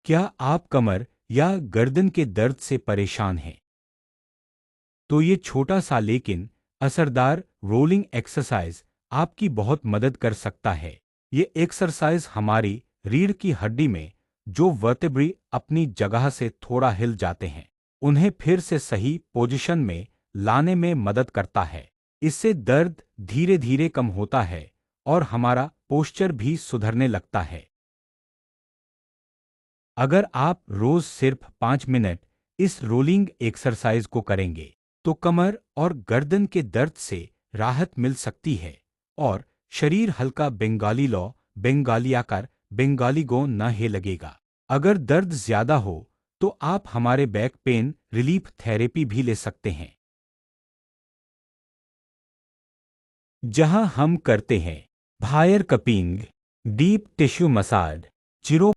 क्या आप कमर या गर्दन के दर्द से परेशान हैं? तो ये छोटा सा लेकिन असरदार रोलिंग एक्सरसाइज आपकी बहुत मदद कर सकता है। ये एक्सरसाइज हमारी रीढ़ की हड्डी में जो वर्टेब्री अपनी जगह से थोड़ा हिल जाते हैं, उन्हें फिर से सही पोजीशन में लाने में मदद करता है। इससे दर्द धीरे धीरे कम होता है और हमारा पोस्चर भी सुधरने लगता है। अगर आप रोज सिर्फ 5 मिनट इस रोलिंग एक्सरसाइज को करेंगे, तो कमर और गर्दन के दर्द से राहत मिल सकती है और शरीर हल्का बेंगाली आकार बेंगाली गो न हे लगेगा। अगर दर्द ज्यादा हो, तो आप हमारे बैक पेन रिलीफ थेरेपी भी ले सकते हैं, जहां हम करते हैं भायर कपिंग, डीप टिश्यू मसाज, चिरो